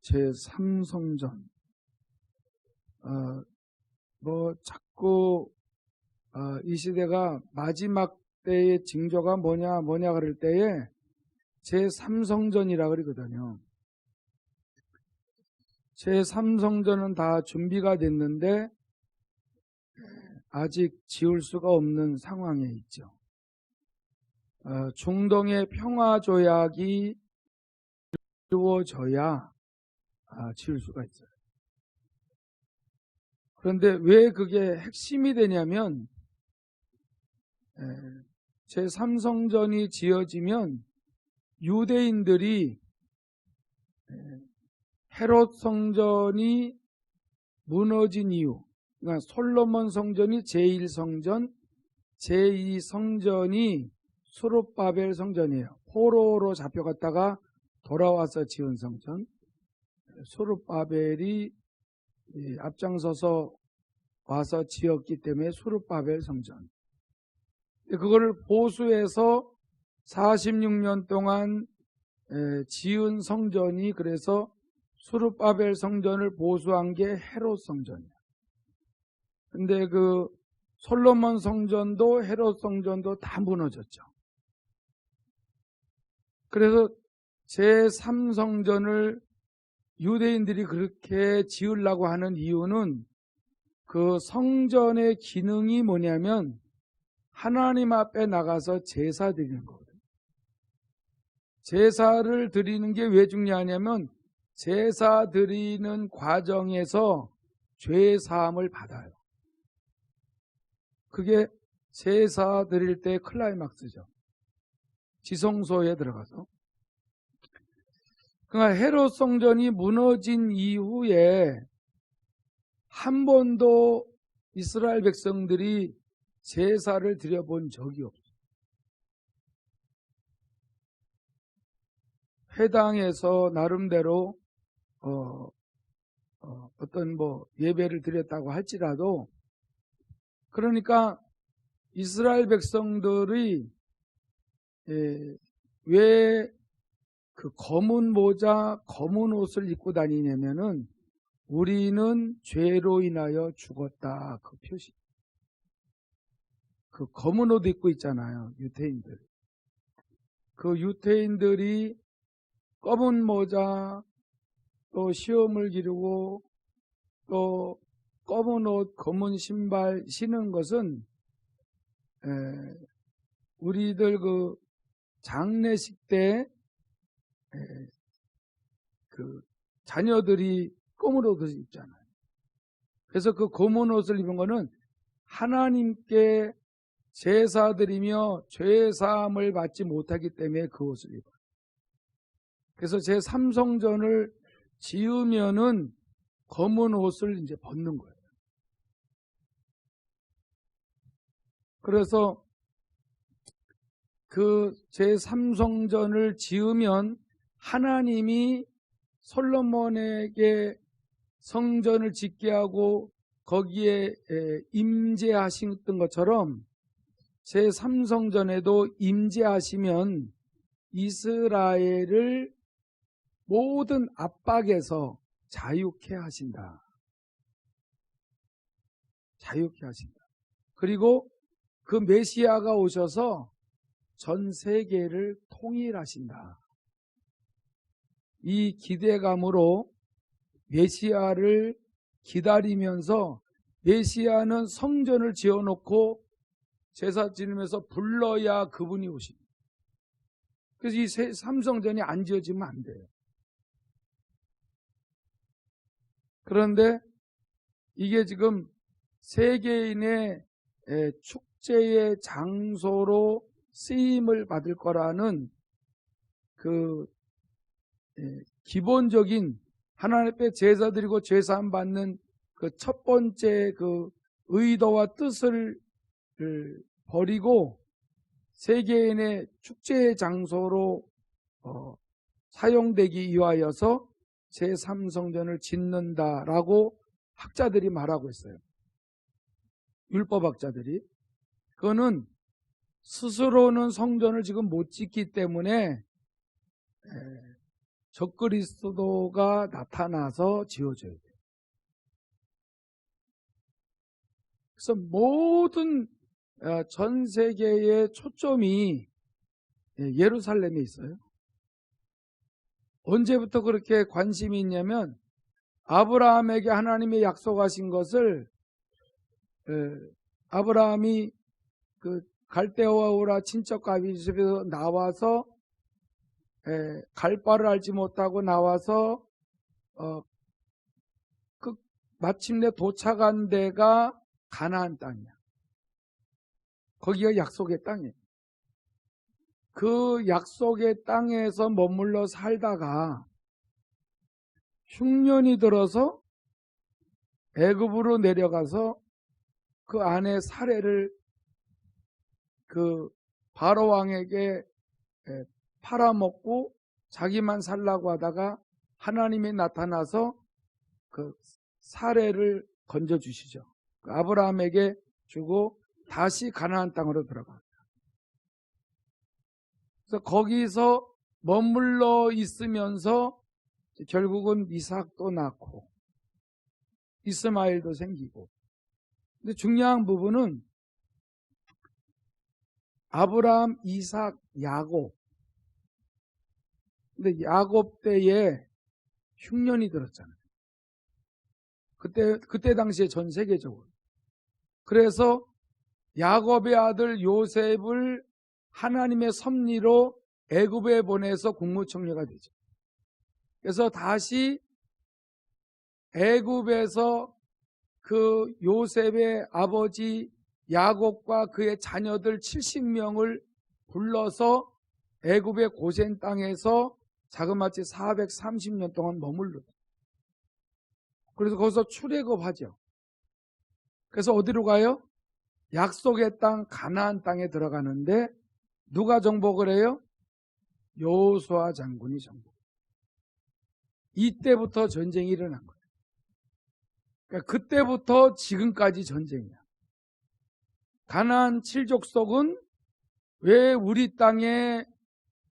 제3성전. 자꾸 이 시대가 마지막 때의 징조가 뭐냐 그럴 때에 제3성전이라 그러거든요. 제3성전은 다 준비가 됐는데 아직 지을 수가 없는 상황에 있죠. 중동의 평화조약이 이루어져야 지을 수가 있어요. 그런데 왜 그게 핵심이 되냐면 제3성전이 지어지면 유대인들이 헤롯 성전이 무너진 이유, 그러니까 솔로몬 성전이 제1성전, 제2성전이 수룹바벨 성전이에요. 포로로 잡혀갔다가 돌아와서 지은 성전. 수룹바벨이 앞장서서 와서 지었기 때문에 수룹바벨 성전. 그거를 보수해서 46년 동안 지은 성전이, 그래서 수룹바벨 성전을 보수한 게 헤롯 성전이에요. 근데 그 솔로몬 성전도 헤롯 성전도 다 무너졌죠. 그래서 제3성전을 유대인들이 그렇게 지으려고 하는 이유는 그 성전의 기능이 뭐냐면 하나님 앞에 나가서 제사 드리는 거거든요. 제사를 드리는 게 왜 중요하냐면 제사 드리는 과정에서 죄 사함을 받아요. 그게 제사 드릴 때 클라이막스죠. 지성소에 들어가서. 그러니까 헤롯 성전이 무너진 이후에 한 번도 이스라엘 백성들이 제사를 드려본 적이 없어요. 회당에서 나름대로 어떤 예배를 드렸다고 할지라도, 그러니까 이스라엘 백성들이 왜 그 검은 모자, 검은 옷을 입고 다니냐면은 우리는 죄로 인하여 죽었다, 그 표시. 그 검은 옷 입고 있잖아요, 유태인들. 그 유태인들이 검은 모자, 또 시험을 기르고 또 검은 옷, 검은 신발 신은 것은 우리들 그 장례식 때 그 자녀들이 검은 옷을 입잖아요. 그래서 그 검은 옷을 입은 거는 하나님께 제사 드리며 죄 사함을 받지 못하기 때문에 그 옷을 입어요. 그래서 제3성전을 지으면은 검은 옷을 이제 벗는 거예요. 그래서 그 제3성전을 지으면 하나님이 솔로몬에게 성전을 짓게 하고 거기에 임재하셨던 것처럼 제3성전에도 임재하시면 이스라엘을 모든 압박에서 자유케 하신다. 자유케 하신다. 그리고 그 메시아가 오셔서 전 세계를 통일하신다. 이 기대감으로 메시아를 기다리면서, 메시아는 성전을 지어놓고 제사 지내면서 불러야 그분이 오십니다. 그래서 이 삼성전이 안 지어지면 안 돼요. 그런데 이게 지금 세계인의 축제의 장소로 쓰임을 받을 거라는 그 기본적인 하나님 앞에 제사 드리고 죄사함 받는 그 첫 번째 그 의도와 뜻을 버리고 세계인의 축제의 장소로 사용되기 위하여서 제3성전을 짓는다라고 학자들이 말하고 있어요. 율법학자들이. 그거는 스스로는 성전을 지금 못 짓기 때문에 적그리스도가 나타나서 지어져야 돼요. 그래서 모든 전 세계의 초점이 예루살렘에 있어요. 언제부터 그렇게 관심이 있냐면 아브라함에게 하나님이 약속하신 것을 아브라함이 그 갈대아와 우라 친척 가비집에서 나와서 갈 바를 알지 못하고 나와서 마침내 도착한 데가 가나안 땅이야. 거기가 약속의 땅이에요. 그 약속의 땅에서 머물러 살다가 흉년이 들어서 애굽으로 내려가서 그 아내 사례를 그 바로 왕에게 팔아먹고 자기만 살라고 하다가 하나님이 나타나서 그 사례를 건져주시죠. 아브라함에게 주고 다시 가나안 땅으로 들어갑니다. 그래서 거기서 머물러 있으면서 결국은 이삭도 낳고 이스마엘도 생기고. 근데 중요한 부분은 아브라함, 이삭, 야곱. 근데 야곱 때에 흉년이 들었잖아요. 그때 당시에 전 세계적으로. 그래서 야곱의 아들 요셉을 하나님의 섭리로 애굽에 보내서 국무총리가 되죠. 그래서 다시 애굽에서 그 요셉의 아버지 야곱과 그의 자녀들 70명을 불러서 애굽의 고센 땅에서 자그마치 430년 동안 머물렀어요. 그래서 거기서 출애굽하죠. 그래서 어디로 가요? 약속의 땅 가나안 땅에 들어가는데 누가 정복을 해요? 여호수아 장군이 정복. 이때부터 전쟁이 일어난 거예요. 그러니까 그때부터 지금까지 전쟁이야. 가나안 7족속은 왜 우리 땅에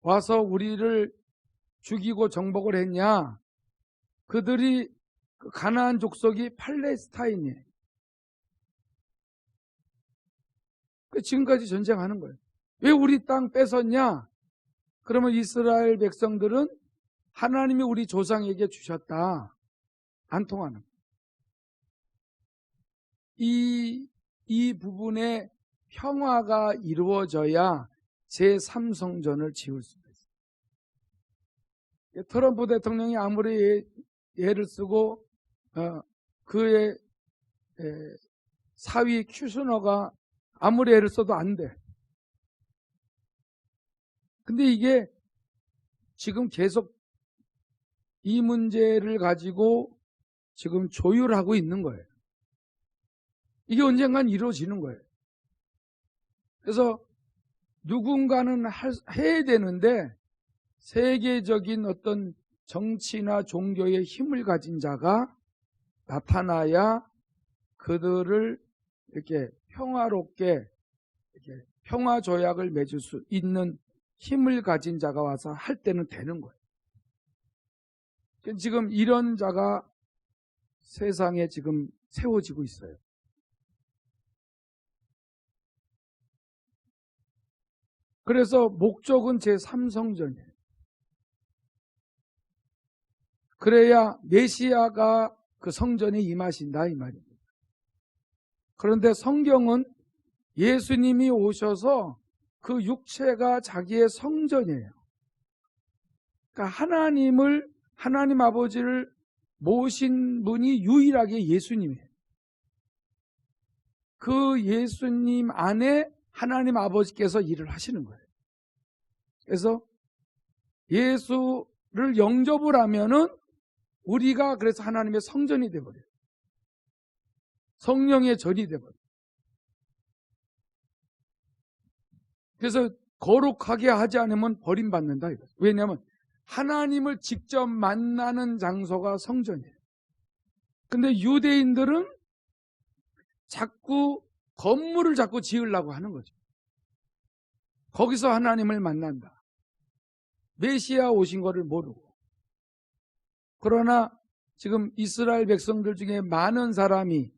와서 우리를 죽이고 정복을 했냐? 그들이 가나안 족속이 팔레스타인이에요. 지금까지 전쟁하는 거예요. 왜 우리 땅 뺏었냐? 그러면 이스라엘 백성들은 하나님이 우리 조상에게 주셨다. 안 통하는 거예요. 이 부분에 평화가 이루어져야 제3성전을 지을 수가 있어요. 트럼프 대통령이 아무리 예를 쓰고 그의 사위 큐스너가 아무리 애를 써도 안 돼. 근데 이게 지금 계속 이 문제를 가지고 지금 조율하고 있는 거예요. 이게 언젠간 이루어지는 거예요. 그래서 누군가는 해야 되는데 세계적인 어떤 정치나 종교의 힘을 가진 자가 나타나야 그들을 이렇게 평화롭게 이렇게 평화 조약을 맺을 수 있는 힘을 가진 자가 와서 할 때는 되는 거예요. 지금 이런 자가 세상에 지금 세워지고 있어요. 그래서 목적은 제3성전이에요. 그래야 메시아가 그 성전에 임하신다 이 말입니다. 그런데 성경은 예수님이 오셔서 그 육체가 자기의 성전이에요. 그러니까 하나님 아버지를 모신 분이 유일하게 예수님이에요. 그 예수님 안에 하나님 아버지께서 일을 하시는 거예요. 그래서 예수를 영접을 하면은 우리가 그래서 하나님의 성전이 되어버려요. 성령의 전이 되어버려요. 그래서 거룩하게 하지 않으면 버림받는다 이거죠. 왜냐하면 하나님을 직접 만나는 장소가 성전이에요. 근데 유대인들은 건물을 자꾸 지으려고 하는 거죠. 거기서 하나님을 만난다. 메시아 오신 거를 모르고. 그러나 지금 이스라엘 백성들 중에 많은 사람이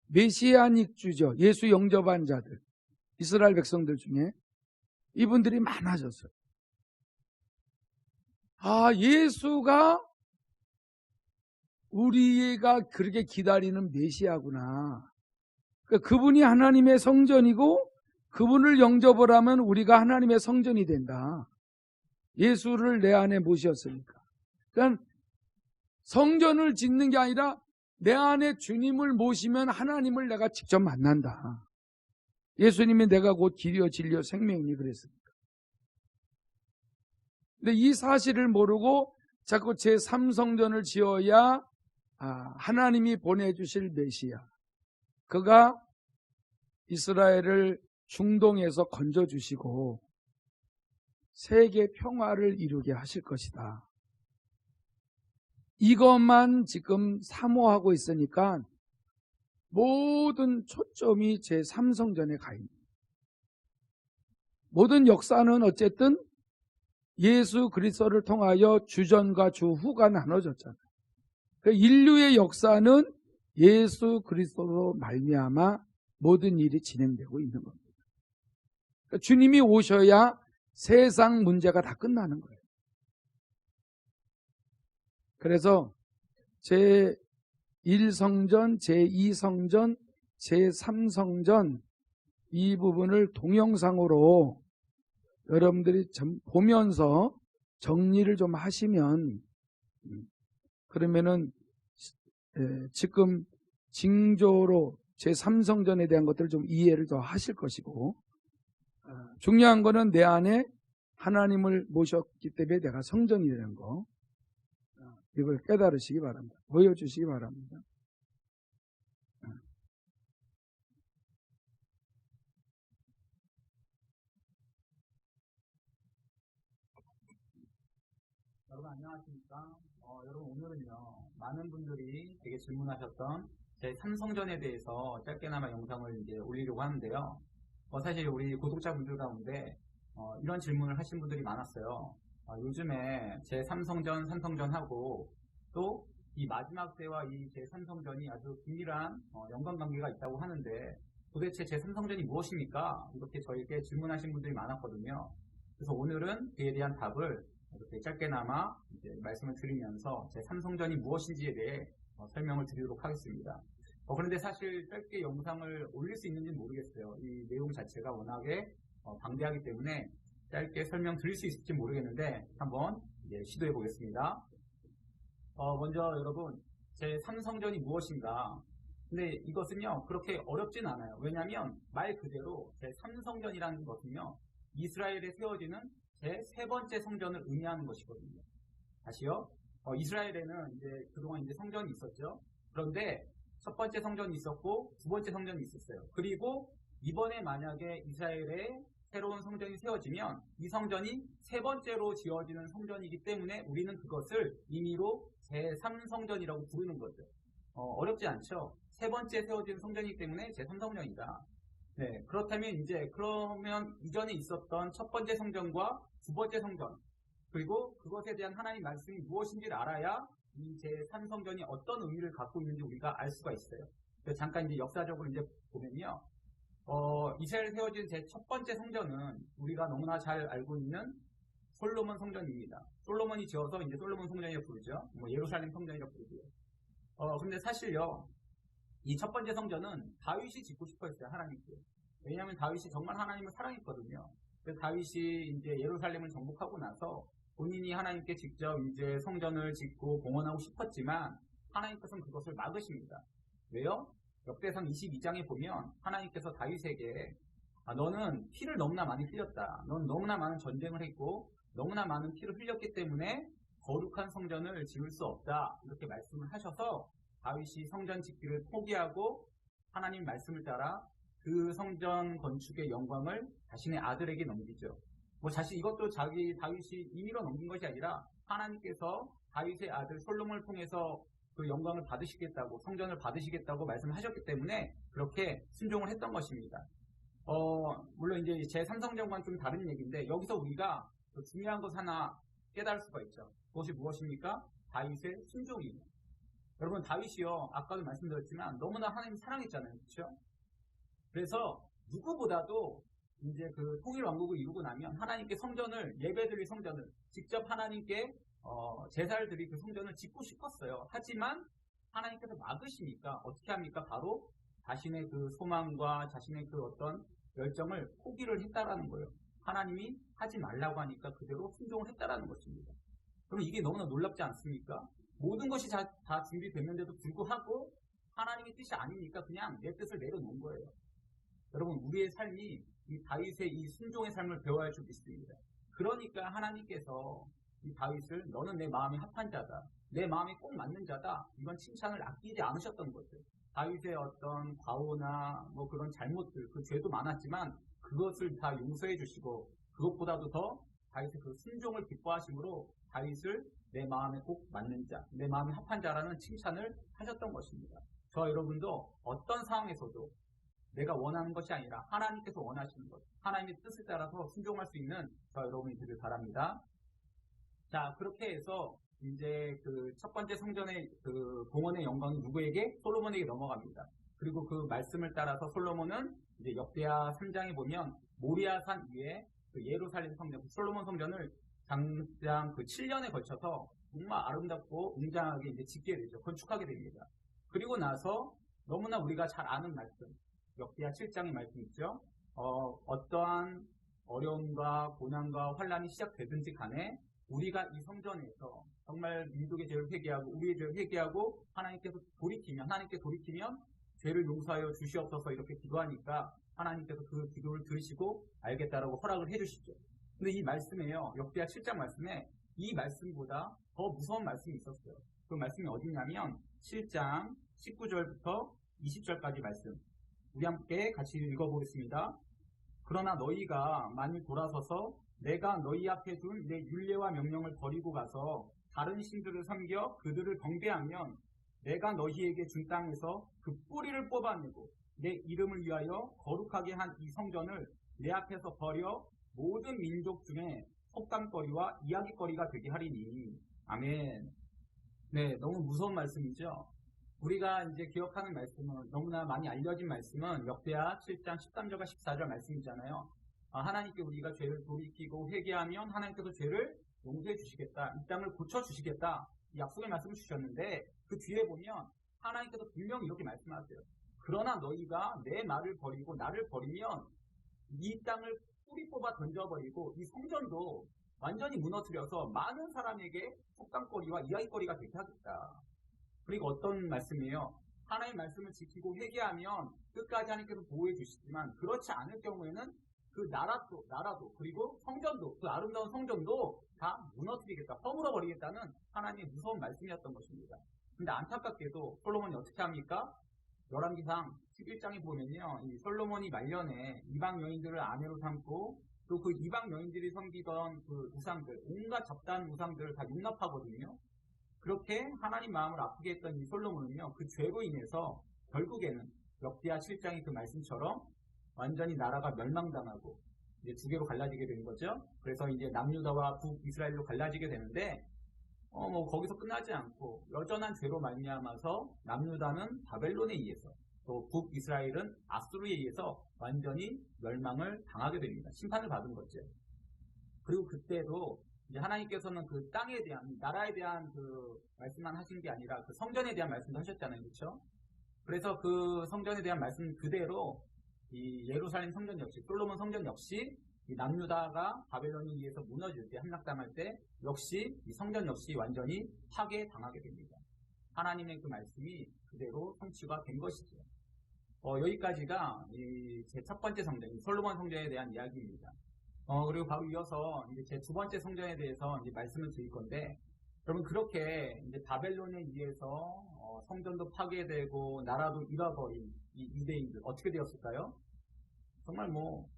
메시아닉 주죠. 예수 영접한 자들, 이스라엘 백성들 중에 이분들이 많아졌어요. 예수가 우리가 그렇게 기다리는 메시아구나. 그러니까 그분이 하나님의 성전이고 그분을 영접을 하면 우리가 하나님의 성전이 된다. 예수를 내 안에 모셨으니까. 그러니까 성전을 짓는 게 아니라 내 안에 주님을 모시면 하나님을 내가 직접 만난다. 예수님이 내가 곧 길이요 진리요 생명이니 그랬습니다. 근데 이 사실을 모르고 자꾸 제3성전을 지어야 하나님이 보내주실 메시아, 그가 이스라엘을 중동에서 건져주시고 세계 평화를 이루게 하실 것이다. 이것만 지금 사모하고 있으니까 모든 초점이 제3성전에 가 있는 거예요. 모든 역사는 어쨌든 예수 그리스도를 통하여 주전과 주후가 나눠졌잖아요. 그러니까 인류의 역사는 예수 그리스도로 말미암아 모든 일이 진행되고 있는 겁니다. 그러니까 주님이 오셔야 세상 문제가 다 끝나는 거예요. 그래서 제1성전, 제2성전, 제3성전 이 부분을 동영상으로 여러분들이 보면서 정리를 좀 하시면, 그러면은 지금 징조로 제3성전에 대한 것들을 좀 이해를 더 하실 것이고, 중요한 거는 내 안에 하나님을 모셨기 때문에 내가 성전이 되는 거, 이걸 깨달으시기 바랍니다. 보여주시기 바랍니다. 여러분 안녕하십니까? 여러분 오늘은요, 많은 분들이 되게 질문하셨던 제3성전에 대해서 짧게나마 영상을 이제 올리려고 하는데요. 사실 우리 구독자분들 가운데 이런 질문을 하신 분들이 많았어요. 요즘에 제3성전, 3성전하고 또 이 마지막 때와 이 제3성전이 아주 긴밀한 연관관계가 있다고 하는데 도대체 제3성전이 무엇입니까? 이렇게 저에게 질문하신 분들이 많았거든요. 그래서 오늘은 그에 대한 답을 이렇게 짧게나마 이제 말씀을 드리면서 제3성전이 무엇인지에 대해 설명을 드리도록 하겠습니다. 그런데 사실 짧게 영상을 올릴 수 있는지 모르겠어요. 이 내용 자체가 워낙에 방대하기 때문에 짧게 설명 드릴 수 있을지 모르겠는데 한번 시도해 보겠습니다. 먼저 여러분, 제3성전이 무엇인가? 근데 이것은요 그렇게 어렵진 않아요. 왜냐하면 말 그대로 제3성전이라는 것은요 이스라엘에 세워지는 제3 번째 성전을 의미하는 것이거든요. 다시요. 이스라엘에는 이제 그동안 이제 성전이 있었죠. 그런데 첫 번째 성전이 있었고 두 번째 성전이 있었어요. 그리고 이번에 만약에 이스라엘에 새로운 성전이 세워지면 이 성전이 세 번째로 지어지는 성전이기 때문에 우리는 그것을 임의로 제3성전이라고 부르는 거죠. 어렵지 않죠. 세 번째 세워지는 성전이기 때문에 제3성전이다. 네, 그렇다면 그러면 이전에 있었던 첫 번째 성전과 두 번째 성전, 그리고 그것에 대한 하나님 말씀이 무엇인지를 알아야 이 제3성전이 어떤 의미를 갖고 있는지 우리가 알 수가 있어요. 그래서 잠깐 이제 역사적으로 이제 보면요. 이스라엘 세워진 제 첫 번째 성전은 우리가 너무나 잘 알고 있는 솔로몬 성전입니다. 솔로몬이 지어서 이제 솔로몬 성전이라고 부르죠. 예루살렘 성전이라고 부르고요. 근데 사실요, 이 첫 번째 성전은 다윗이 짓고 싶어 했어요, 하나님께. 왜냐하면 다윗이 정말 하나님을 사랑했거든요. 그래서 다윗이 이제 예루살렘을 정복하고 나서 본인이 하나님께 직접 이제 성전을 짓고 봉헌하고 싶었지만 하나님께서는 그것을 막으십니다. 왜요? 역대상 22장에 보면 하나님께서 다윗에게 너는 피를 너무나 많이 흘렸다. 넌 너무나 많은 전쟁을 했고 너무나 많은 피를 흘렸기 때문에 거룩한 성전을 지을 수 없다. 이렇게 말씀을 하셔서 다윗이 성전 짓기를 포기하고 하나님 말씀을 따라 그 성전 건축의 영광을 자신의 아들에게 넘기죠. 사실 이것도 다윗이 임의로 넘긴 것이 아니라 하나님께서 다윗의 아들 솔로몬을 통해서 그 영광을 받으시겠다고, 성전을 받으시겠다고 말씀하셨기 때문에 그렇게 순종을 했던 것입니다. 물론 이제 제3성전과는 좀 다른 얘기인데 여기서 우리가 중요한 것 하나 깨달을 수가 있죠. 그것이 무엇입니까? 다윗의 순종이에요. 여러분, 다윗이요, 아까도 말씀드렸지만 너무나 하나님 사랑했잖아요. 그렇죠? 그래서 누구보다도 이제 그 통일 왕국을 이루고 나면 하나님께 성전을, 예배드릴 성전을 직접 하나님께 제사를 드릴 그 성전을 짓고 싶었어요. 하지만 하나님께서 막으시니까 어떻게 합니까? 바로 자신의 그 소망과 자신의 그 어떤 열정을 포기를 했다라는 거예요. 하나님이 하지 말라고 하니까 그대로 순종을 했다라는 것입니다. 그럼 이게 너무나 놀랍지 않습니까? 모든 것이 다 준비됐는데도 불구하고 하나님의 뜻이 아니니까 그냥 내 뜻을 내려놓은 거예요. 여러분, 우리의 삶이 이 다윗의 이 순종의 삶을 배워야 할 줄 믿습니다. 그러니까 하나님께서 이 다윗을 너는 내 마음에 합한 자다, 내 마음에 꼭 맞는 자다, 이런 칭찬을 아끼지 않으셨던 거죠. 다윗의 어떤 과오나 뭐 그런 잘못들, 그 죄도 많았지만 그것을 다 용서해 주시고 그것보다도 더 다윗의 그 순종을 기뻐하심으로 다윗을 내 마음에 꼭 맞는 자, 내 마음에 합한 자라는 칭찬을 하셨던 것입니다. 저 여러분도 어떤 상황에서도 내가 원하는 것이 아니라 하나님께서 원하시는 것, 하나님의 뜻을 따라서 순종할 수 있는 저 여러분이 되길 바랍니다. 자, 그렇게 해서 이제 그 첫 번째 성전의 그 봉헌의 영광이 누구에게? 솔로몬에게 넘어갑니다. 그리고 그 말씀을 따라서 솔로몬은 이제 역대하 3장에 보면 모리아산 위에 그 예루살렘 성전, 솔로몬 성전을 장장 그 7년에 걸쳐서 정말 아름답고 웅장하게 이제 짓게 되죠. 건축하게 됩니다. 그리고 나서 너무나 우리가 잘 아는 말씀, 역대하 7장의 말씀 있죠. 어떠한 어려움과 고난과 환란이 시작되든지 간에 우리가 이 성전에서 정말 민족의 죄를 회개하고 우리의 죄를 회개하고 하나님께 돌이키면 죄를 용서하여 주시옵소서 이렇게 기도하니까 하나님께서 그 기도를 들으시고 알겠다라고 허락을 해주시죠. 근데 이 말씀에요, 역대하 7장 말씀에 이 말씀보다 더 무서운 말씀이 있었어요. 그 말씀이 어디냐면 7장 19절부터 20절까지 말씀, 우리 함께 같이 읽어보겠습니다. 그러나 너희가 만일 돌아서서 내가 너희 앞에 둔 내 율례와 명령을 버리고 가서 다른 신들을 섬겨 그들을 경배하면 내가 너희에게 준 땅에서 그 뿌리를 뽑아내고 내 이름을 위하여 거룩하게 한 이 성전을 내 앞에서 버려 모든 민족 중에 속담거리와 이야기거리가 되게 하리니. 아멘. 네, 너무 무서운 말씀이죠. 우리가 이제 기억하는 말씀은, 너무나 많이 알려진 말씀은 역대하 7장 13절과 14절 말씀이잖아요. 하나님께 우리가 죄를 돌이키고 회개하면 하나님께서 죄를 용서해 주시겠다, 이 땅을 고쳐 주시겠다, 이 약속의 말씀을 주셨는데 그 뒤에 보면 하나님께서 분명히 이렇게 말씀하세요. 그러나 너희가 내 말을 버리고 나를 버리면 이 땅을 뿌리 뽑아 던져버리고 이 성전도 완전히 무너뜨려서 많은 사람에게 속담거리와 이야기거리가 되게 하겠다. 그리고 어떤 말씀이에요? 하나님의 말씀을 지키고 회개하면 끝까지 하나님께서 보호해 주시지만 그렇지 않을 경우에는 그 나라도 그리고 성전도, 그 아름다운 성전도 다 무너뜨리겠다, 허물어 버리겠다는 하나님의 무서운 말씀이었던 것입니다. 근데 안타깝게도 솔로몬이 어떻게 합니까? 열왕기상 11장에 보면요, 이 솔로몬이 말년에 이방 여인들을 아내로 삼고 또 그 이방 여인들이 섬기던 그 우상들, 온갖 잡다한 우상들을 다 용납하거든요. 그렇게 하나님 마음을 아프게 했던 이 솔로몬은요, 그 죄로 인해서 결국에는 역대하 7장의 그 말씀처럼 완전히 나라가 멸망당하고 이제 두 개로 갈라지게 된 거죠. 그래서 이제 남유다와 북이스라엘로 갈라지게 되는데 뭐 거기서 끝나지 않고 여전한 죄로 말미암아서 남유다는 바벨론에 의해서 또 북이스라엘은 아수르에 의해서 완전히 멸망을 당하게 됩니다. 심판을 받은 거죠. 그리고 그때도 이제 하나님께서는 그 땅에 대한, 나라에 대한 그 말씀만 하신 게 아니라 그 성전에 대한 말씀도 하셨잖아요. 그렇죠? 그래서 그 성전에 대한 말씀 그대로 이 예루살렘 성전 역시, 솔로몬 성전 역시 이 남유다가 바벨론에 의해서 무너질 때, 함락당할 때 역시 이 성전 역시 완전히 파괴당하게 됩니다. 하나님의 그 말씀이 그대로 성취가 된 것이죠. 여기까지가 제 첫 번째 성전, 솔로몬 성전에 대한 이야기입니다. 그리고 바로 이어서 이제 제 두 번째 성전에 대해서 이제 말씀을 드릴 건데, 여러분, 그렇게 이제 바벨론에 의해서 성전도 파괴되고 나라도 잃어버린 이 유대인들 어떻게 되었을까요? 정말 뭐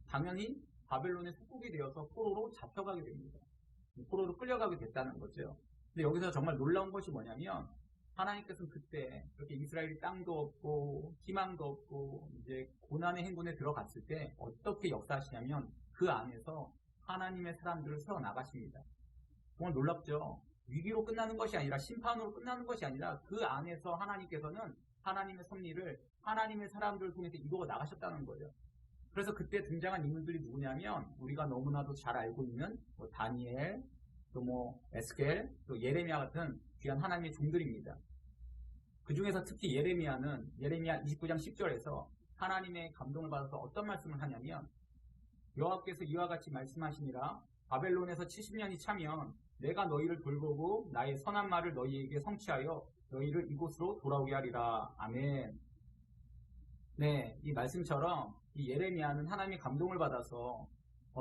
당연히 바벨론의 속국이 되어서 포로로 잡혀가게 됩니다. 포로로 끌려가게 됐다는 거죠. 근데 여기서 정말 놀라운 것이 뭐냐면 하나님께서는 그때 그렇게 이스라엘이 땅도 없고 희망도 없고 이제 고난의 행군에 들어갔을 때 어떻게 역사하시냐면 그 안에서 하나님의 사람들을 세워 나가십니다. 정말 놀랍죠. 위기로 끝나는 것이 아니라 심판으로 끝나는 것이 아니라 그 안에서 하나님께서는 하나님의 섭리를 하나님의 사람들을 통해서 이루어 나가셨다는 거예요. 그래서 그때 등장한 인물들이 누구냐면 우리가 너무나도 잘 알고 있는 뭐 다니엘, 또 뭐 에스겔, 또 예레미야 같은 귀한 하나님의 종들입니다. 그 중에서 특히 예레미야는 예레미야 29장 10절에서 하나님의 감동을 받아서 어떤 말씀을 하냐면 여호와께서 이와 같이 말씀하시니라 바벨론에서 70년이 차면 내가 너희를 돌보고 나의 선한 말을 너희에게 성취하여 너희를 이곳으로 돌아오게 하리라. 아멘. 네, 이 말씀처럼 이 예레미야는 하나님의 감동을 받아서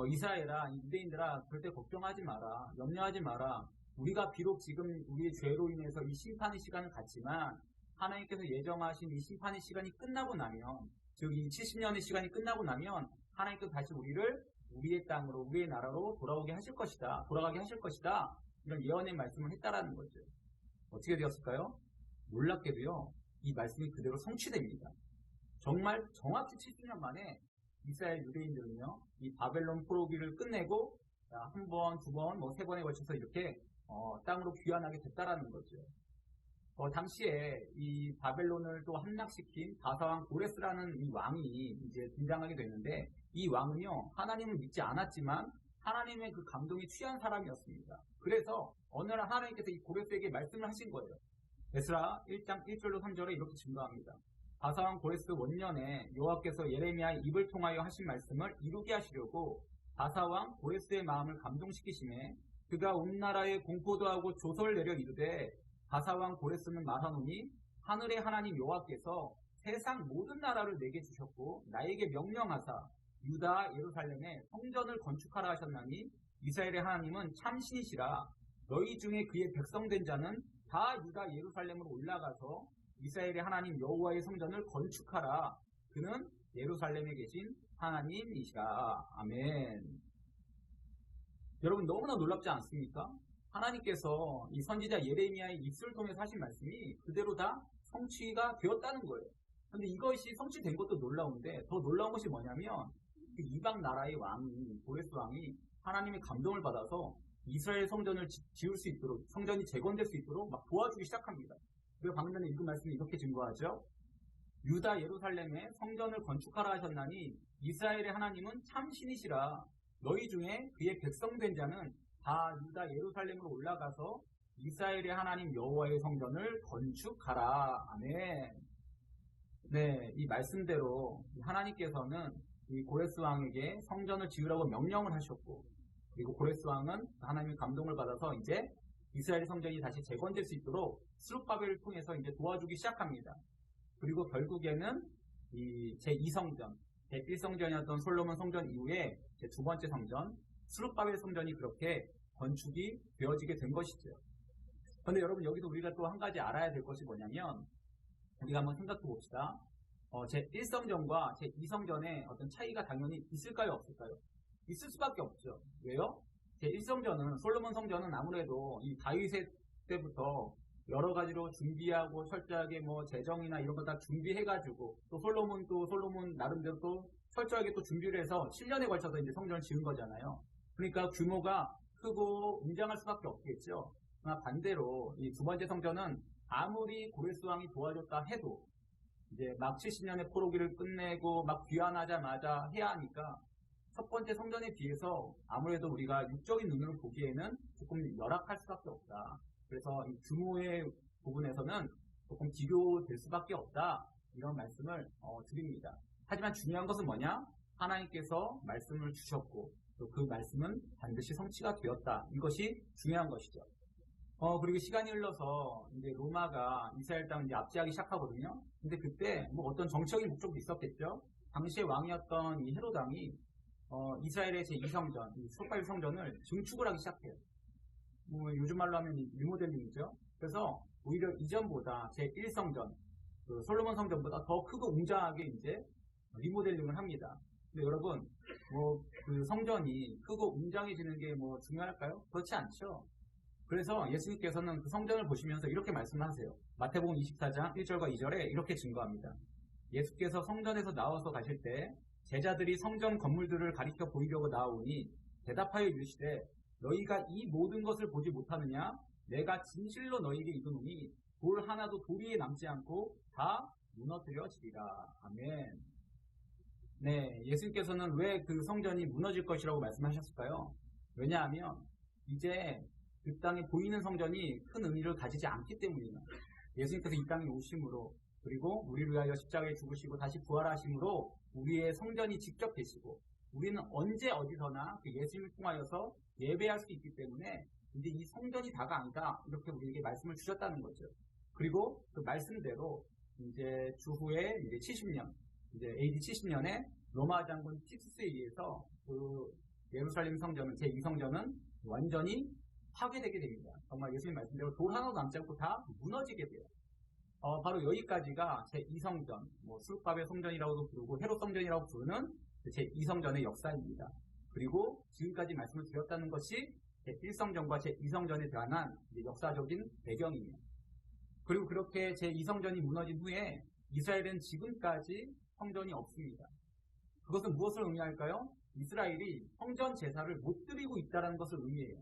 이스라엘아, 유대인들아, 절대 걱정하지 마라. 염려하지 마라. 우리가 비록 지금 우리의 죄로 인해서 이 심판의 시간을 갖지만 하나님께서 예정하신 이 심판의 시간이 끝나고 나면, 즉 이 70년의 시간이 끝나고 나면 하나님께서 다시 우리를 우리의 땅으로, 우리의 나라로 돌아가게 하실 것이다. 이런 예언의 말씀을 했다라는 거죠. 어떻게 되었을까요? 놀랍게도요, 이 말씀이 그대로 성취됩니다. 정말 정확히 70년 만에 이스라엘 유대인들은요, 이 바벨론 포로기를 끝내고 한 번, 두 번, 뭐 세 번에 걸쳐서 이렇게 땅으로 귀환하게 됐다라는 거죠. 당시에 이 바벨론을 또 함락시킨 바사왕 고레스라는 이 왕이 이제 등장하게 되는데, 이 왕은요, 하나님을 믿지 않았지만 하나님의 그 감동에 취한 사람이었습니다. 그래서 어느 날 하나님께서 이 고레스에게 말씀을 하신 거예요. 에스라 1장 1절로 3절에 이렇게 증거합니다. 바사왕 고레스 원년에 여호와께서 예레미야의 입을 통하여 하신 말씀을 이루게 하시려고 바사왕 고레스의 마음을 감동시키심에 그가 온 나라에 공포도 하고 조서를 내려 이르되 바사왕 고레스는 말하노니 하늘의 하나님 여호와께서 세상 모든 나라를 내게 주셨고 나에게 명령하사 유다 예루살렘에 성전을 건축하라 하셨나니 이스라엘의 하나님은 참신이시라. 너희 중에 그의 백성된 자는 다 유다 예루살렘으로 올라가서 이스라엘의 하나님 여호와의 성전을 건축하라. 그는 예루살렘에 계신 하나님이시라. 아멘. 여러분 너무나 놀랍지 않습니까? 하나님께서 이 선지자 예레미야의 입술을 통해서 하신 말씀이 그대로 다 성취가 되었다는 거예요. 그런데 이것이 성취된 것도 놀라운데 더 놀라운 것이 뭐냐면 그 이방 나라의 왕이, 고레스 왕이 하나님의 감동을 받아서 이스라엘 성전을 지을 수 있도록, 성전이 재건될 수 있도록 막 도와주기 시작합니다. 그리고 방금 전에 읽은 말씀이 이렇게 증거하죠. 유다 예루살렘에 성전을 건축하라 하셨나니 이스라엘의 하나님은 참신이시라. 너희 중에 그의 백성된 자는 다 유다 예루살렘으로 올라가서 이스라엘의 하나님 여호와의 성전을 건축하라. 아멘. 네, 이 말씀대로 하나님께서는 이 고레스 왕에게 성전을 지으라고 명령을 하셨고, 그리고 고레스 왕은 하나님의 감동을 받아서 이제 이스라엘 성전이 다시 재건될 수 있도록 스룹바벨을 통해서 이제 도와주기 시작합니다. 그리고 결국에는 이 제2성전, 제1성전이었던 솔로몬 성전 이후에 제 두 번째 성전, 스룹바벨 성전이 그렇게 건축이 되어지게 된 것이죠. 그런데 여러분 여기서 우리가 또 한 가지 알아야 될 것이 뭐냐면, 우리가 한번 생각해 봅시다. 제1성전과 제2성전의 어떤 차이가 당연히 있을까요, 없을까요? 있을 수밖에 없죠. 왜요? 제1성전은, 솔로몬 성전은 아무래도 이 다윗의 때부터 여러 가지로 준비하고 철저하게 뭐 재정이나 이런 거 다 준비해가지고 또 솔로몬 나름대로 또 철저하게 또 준비를 해서 7년에 걸쳐서 이제 성전을 지은 거잖아요. 그러니까 규모가 크고 웅장할 수밖에 없겠죠. 그러나 반대로 이 두 번째 성전은 아무리 고레스 왕이 도와줬다 해도 이제 막 70년의 포로기를 끝내고 막 귀환하자마자 해야 하니까 첫 번째 성전에 비해서 아무래도 우리가 육적인 눈으로 보기에는 조금 열악할 수밖에 없다. 그래서 이 규모의 부분에서는 조금 비교될 수밖에 없다. 이런 말씀을 드립니다. 하지만 중요한 것은 뭐냐? 하나님께서 말씀을 주셨고 또 그 말씀은 반드시 성취가 되었다. 이것이 중요한 것이죠. 그리고 시간이 흘러서 이제 로마가 이스라엘 땅을 이제 압제하기 시작하거든요. 근데 그때 뭐 어떤 정치적인 목적도 있었겠죠. 당시의 왕이었던 이 헤롯 왕이 이스라엘의 제2성전, 스룹바벨 성전을 증축을 하기 시작해요. 뭐 요즘 말로 하면 리모델링이죠. 그래서 오히려 이전보다 제1성전, 그 솔로몬 성전보다 더 크고 웅장하게 이제 리모델링을 합니다. 근데 여러분, 뭐 그 성전이 크고 웅장해지는 게 뭐 중요할까요? 그렇지 않죠. 그래서 예수님께서는 그 성전을 보시면서 이렇게 말씀하세요. 마태복음 24장 1절과 2절에 이렇게 증거합니다. 예수께서 성전에서 나와서 가실 때 제자들이 성전 건물들을 가리켜 보이려고 나오니 대답하여 이르시되 너희가 이 모든 것을 보지 못하느냐? 내가 진실로 너희에게 이르노니 돌 하나도 도리에 남지 않고 다 무너뜨려지리라. 아멘. 네, 예수님께서는 왜 그 성전이 무너질 것이라고 말씀하셨을까요? 왜냐하면 이제 그 땅에 보이는 성전이 큰 의미를 가지지 않기 때문이에요. 예수님께서 이 땅에 오심으로, 그리고 우리를 위하여 십자가에 죽으시고 다시 부활하심으로 우리의 성전이 직접 되시고, 우리는 언제 어디서나 그 예수님을 통하여서 예배할 수 있기 때문에 이제 이 성전이 다가 아니다, 이렇게 우리에게 말씀을 주셨다는 거죠. 그리고 그 말씀대로 이제 주후에 이제 70년, 이제 AD 70년에 로마 장군 티투스에 의해서 그 예루살렘 성전은, 제2성전은 완전히 파괴되게 됩니다. 정말 예수님 말씀대로 돌 하나도 남지 않고 다 무너지게 돼요. 바로 여기까지가 제2성전, 뭐 수르바벨 성전이라고도 부르고 헤롯 성전이라고 부르는 제2성전의 역사입니다. 그리고 지금까지 말씀을 드렸다는 것이 제1성전과 제2성전에 대한 역사적인 배경이에요. 그리고 그렇게 제2성전이 무너진 후에 이스라엘은 지금까지 성전이 없습니다. 그것은 무엇을 의미할까요? 이스라엘이 성전 제사를 못 드리고 있다는 것을 의미해요.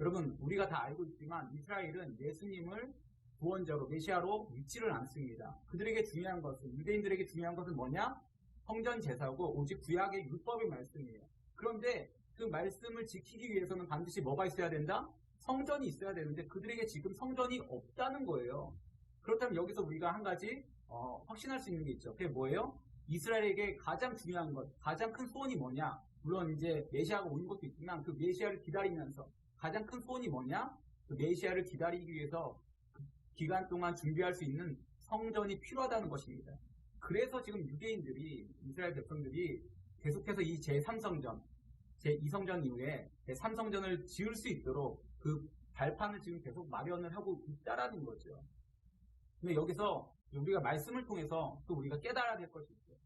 여러분, 우리가 다 알고 있지만 이스라엘은 예수님을 구원자로, 메시아로 믿지를 않습니다. 그들에게 중요한 것은, 유대인들에게 중요한 것은 뭐냐? 성전 제사고 오직 구약의 율법의 말씀이에요. 그런데 그 말씀을 지키기 위해서는 반드시 뭐가 있어야 된다? 성전이 있어야 되는데 그들에게 지금 성전이 없다는 거예요. 그렇다면 여기서 우리가 한 가지 확신할 수 있는 게 있죠. 그게 뭐예요? 이스라엘에게 가장 중요한 것, 가장 큰 소원이 뭐냐? 물론 이제 메시아가 오는 것도 있지만 그 메시아를 기다리면서 가장 큰 소원이 뭐냐? 그 메시아를 기다리기 위해서 그 기간 동안 준비할 수 있는 성전이 필요하다는 것입니다. 그래서 지금 유대인들이, 이스라엘 백성들이 계속해서 이 제3성전, 제2성전 이후에 제3성전을 지을 수 있도록 그 발판을 지금 계속 마련을 하고 있다라는 거죠. 근데 여기서 우리가 말씀을 통해서 또 우리가 깨달아야 될 것이 있어요.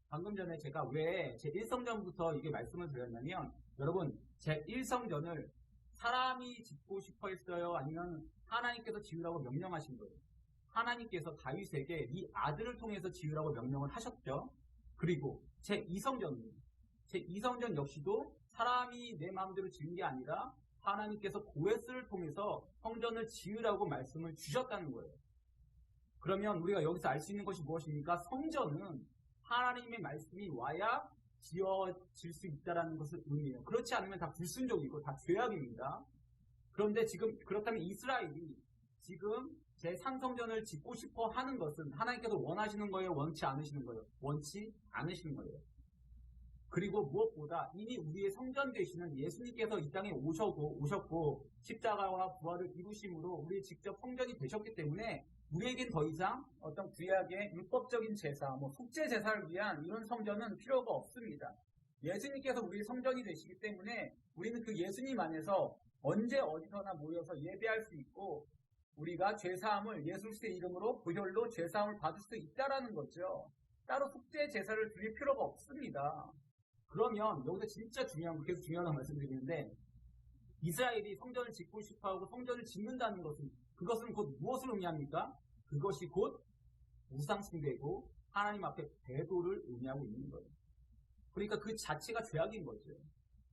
방금 전에 제가 왜 제1성전부터 이게 말씀을 드렸냐면, 여러분, 제1성전을 사람이 짓고 싶어 했어요? 아니면 하나님께서 지으라고 명령하신 거예요? 하나님께서 다윗에게 이 아들을 통해서 지으라고 명령을 하셨죠. 그리고 제2성전 역시도 사람이 내 마음대로 지은 게 아니라 하나님께서 고레스를 통해서 성전을 지으라고 말씀을 주셨다는 거예요. 그러면 우리가 여기서 알 수 있는 것이 무엇입니까? 성전은 하나님의 말씀이 와야 지어질 수 있다는 것을 의미해요. 그렇지 않으면 다 불순종이고 다 죄악입니다. 그런데 지금 그렇다면 이스라엘이 지금 제3성전을 짓고 싶어 하는 것은 하나님께서 원하시는 거예요? 원치 않으시는 거예요? 원치 않으시는 거예요. 그리고 무엇보다 이미 우리의 성전 되시는 예수님께서 이 땅에 오셨고 십자가와 부활을 이루심으로 우리의 직접 성전이 되셨기 때문에 우리에겐 더 이상 어떤 구약의 율법적인 제사, 속죄 제사를 위한 이런 성전은 필요가 없습니다. 예수님께서 우리의 성전이 되시기 때문에 우리는 그 예수님 안에서 언제 어디서나 모여서 예배할 수 있고 우리가 죄사함을 예수 그리스도의 이름으로 보혈로 죄사함을 받을 수 있다라는 거죠. 따로 속죄 제사를 드릴 필요가 없습니다. 그러면 여기서 진짜 중요한 거, 계속 중요한 거 말씀드리는데, 이스라엘이 성전을 짓고 싶어하고 성전을 짓는다는 것은, 그것은 곧 무엇을 의미합니까? 그것이 곧 우상숭배고 하나님 앞에 배도를 의미하고 있는 거예요. 그러니까 그 자체가 죄악인 거죠.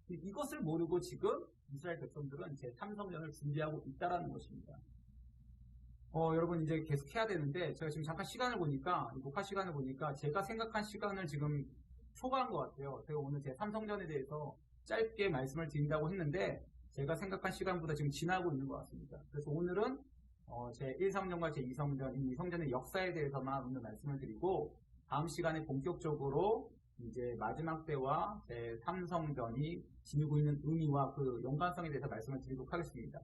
이것을 모르고 지금 이스라엘 백성들은 제3성전을 준비하고 있다는 것입니다. 여러분 이제 계속 해야 되는데, 제가 지금 잠깐 시간을 보니까, 녹화 시간을 보니까 제가 생각한 시간을 지금 초과한 것 같아요. 제가 오늘 제3성전에 대해서 짧게 말씀을 드린다고 했는데 제가 생각한 시간보다 지금 지나고 있는 것 같습니다. 그래서 오늘은 제1성전과 제2성전, 이 성전의 역사에 대해서만 오늘 말씀을 드리고, 다음 시간에 본격적으로 이제 마지막 때와 제3성전이 지니고 있는 의미와 그 연관성에 대해서 말씀을 드리도록 하겠습니다.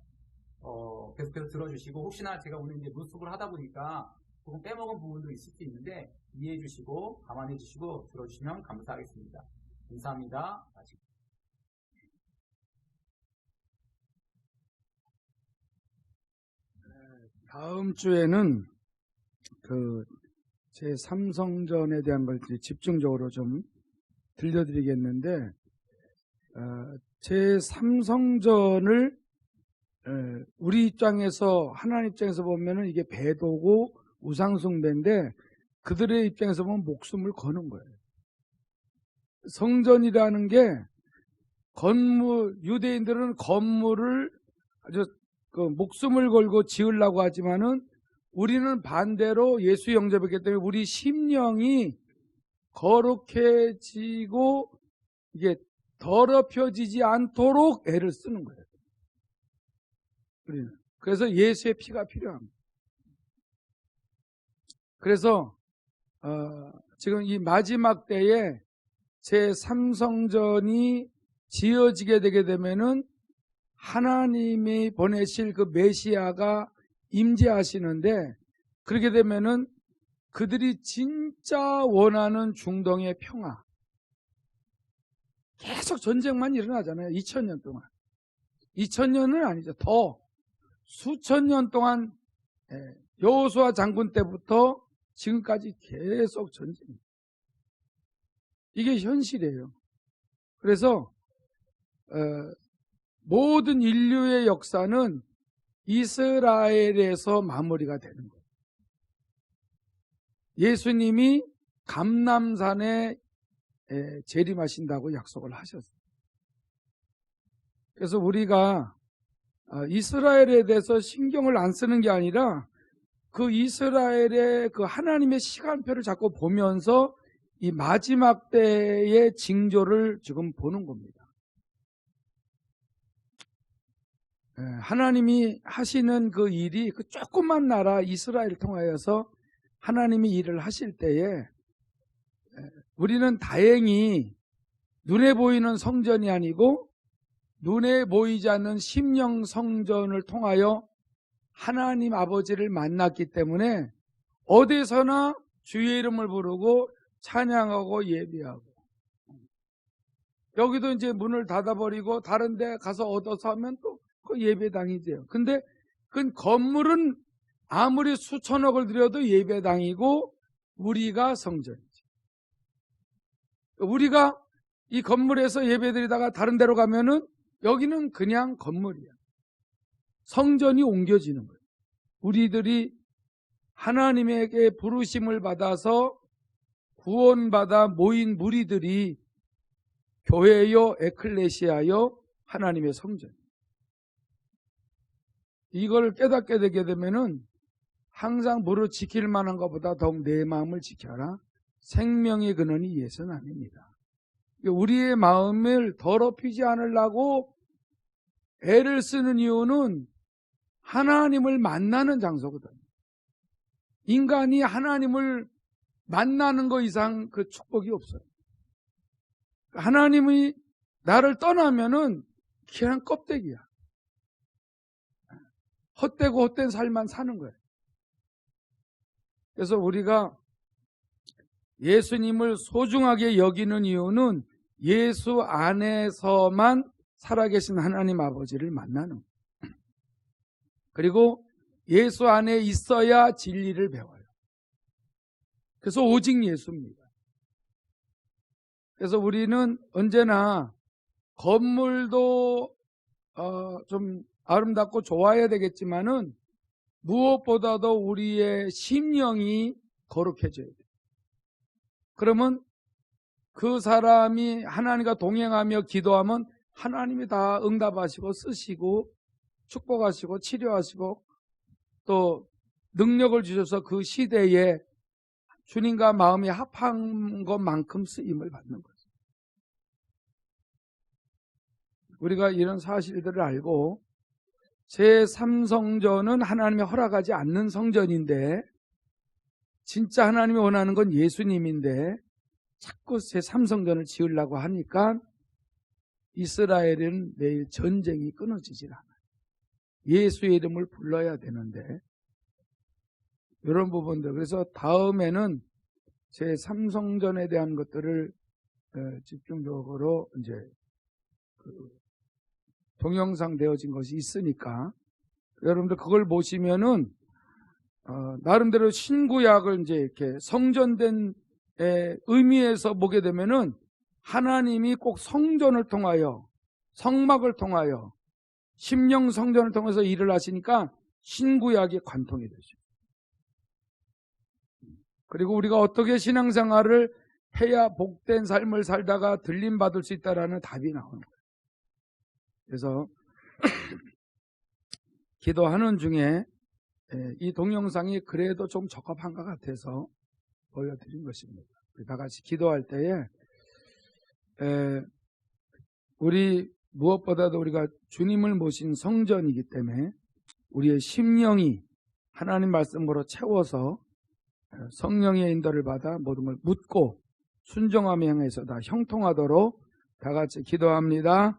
계속해서 들어주시고, 혹시나 제가 오늘 이제 노트북을 하다 보니까 조금 빼먹은 부분도 있을 수 있는데 이해해 주시고 감안해 주시고 들어주시면 감사하겠습니다. 감사합니다. 다음 주에는 그 제3성전에 대한 걸 집중적으로 좀 들려드리겠는데, 제3성전을 우리 입장에서, 하나님 입장에서 보면은 이게 배도고 우상숭배인데 그들의 입장에서 보면 목숨을 거는 거예요. 성전이라는 게 유대인들은 건물을 아주 그 목숨을 걸고 지으려고 하지만은 우리는 반대로 예수 영접했기 때문에 우리 심령이 거룩해지고 이게 더럽혀지지 않도록 애를 쓰는 거예요. 우리는. 그래서 예수의 피가 필요합니다. 그래서 지금 이 마지막 때에 제3성전이 지어지게 되게 되면은 하나님이 보내실 그 메시아가 임재하시는데, 그렇게 되면은 그들이 진짜 원하는 중동의 평화, 계속 전쟁만 일어나잖아요. 2000년 동안. 2000년은 아니죠. 더 수천 년 동안 여호수아 장군 때부터 지금까지 계속 전쟁. 이게 현실이에요. 그래서 모든 인류의 역사는 이스라엘에서 마무리가 되는 거예요. 예수님이 감람산에 재림하신다고 약속을 하셨어요. 그래서 우리가 이스라엘에 대해서 신경을 안 쓰는 게 아니라 그 이스라엘의 그 하나님의 시간표를 자꾸 보면서 이 마지막 때의 징조를 지금 보는 겁니다. 하나님이 하시는 그 일이 그 조그만 나라 이스라엘을 통하여서 하나님이 일을 하실 때에 우리는 다행히 눈에 보이는 성전이 아니고 눈에 보이지 않는 심령 성전을 통하여 하나님 아버지를 만났기 때문에 어디서나 주의 이름을 부르고 찬양하고 예배하고, 여기도 이제 문을 닫아버리고 다른 데 가서 얻어서 하면 또 그 예배당이 돼요. 근데 그 건물은 아무리 수천억을 들여도 예배당이고 우리가 성전이죠. 우리가 이 건물에서 예배드리다가 다른 데로 가면은 여기는 그냥 건물이야. 성전이 옮겨지는 거예요. 우리들이 하나님에게 부르심을 받아서 구원받아 모인 무리들이 교회요 에클레시아요 하나님의 성전. 이걸 깨닫게 되게 되면은 항상 무릇 지킬 만한 것보다 더욱 내 마음을 지켜라. 생명의 근원이 예수는 아닙니다. 우리의 마음을 더럽히지 않으려고 애를 쓰는 이유는 하나님을 만나는 장소거든. 인간이 하나님을 만나는 것 이상 그 축복이 없어요. 하나님이 나를 떠나면은 그냥 껍데기야. 헛되고 헛된 삶만 사는 거예요. 그래서 우리가 예수님을 소중하게 여기는 이유는 예수 안에서만 살아계신 하나님 아버지를 만나는 거예요. 그리고 예수 안에 있어야 진리를 배워요. 그래서 오직 예수입니다. 그래서 우리는 언제나 건물도 좀 아름답고 좋아야 되겠지만은 무엇보다도 우리의 심령이 거룩해져야 돼요. 그러면 그 사람이 하나님과 동행하며 기도하면 하나님이 다 응답하시고 쓰시고 축복하시고 치료하시고 또 능력을 주셔서 그 시대에 주님과 마음이 합한 것만큼 쓰임을 받는 거죠. 우리가 이런 사실들을 알고 제3성전은 하나님이 허락하지 않는 성전인데 진짜 하나님이 원하는 건 예수님인데 자꾸 제3성전을 지으려고 하니까 이스라엘은 매일 전쟁이 끊어지질 않아요. 예수의 이름을 불러야 되는데 이런 부분들. 그래서 다음에는 제3성전에 대한 것들을 집중적으로 이제 동영상 되어진 것이 있으니까 여러분들 그걸 보시면은 나름대로 신구약을 이제 이렇게 성전된 의미에서 보게 되면은 하나님이 꼭 성전을 통하여 성막을 통하여 심령 성전을 통해서 일을 하시니까 신구약이 관통이 되죠. 그리고 우리가 어떻게 신앙생활을 해야 복된 삶을 살다가 들림받을 수 있다라는 답이 나오는 거예요. 그래서 기도하는 중에 이 동영상이 그래도 좀 적합한 것 같아서 보여드린 것입니다. 우리 다 같이 기도할 때에 우리 무엇보다도 우리가 주님을 모신 성전이기 때문에 우리의 심령이 하나님 말씀으로 채워서 성령의 인도를 받아 모든 걸 묻고 순종함에 향해서 다 형통하도록 다 같이 기도합니다.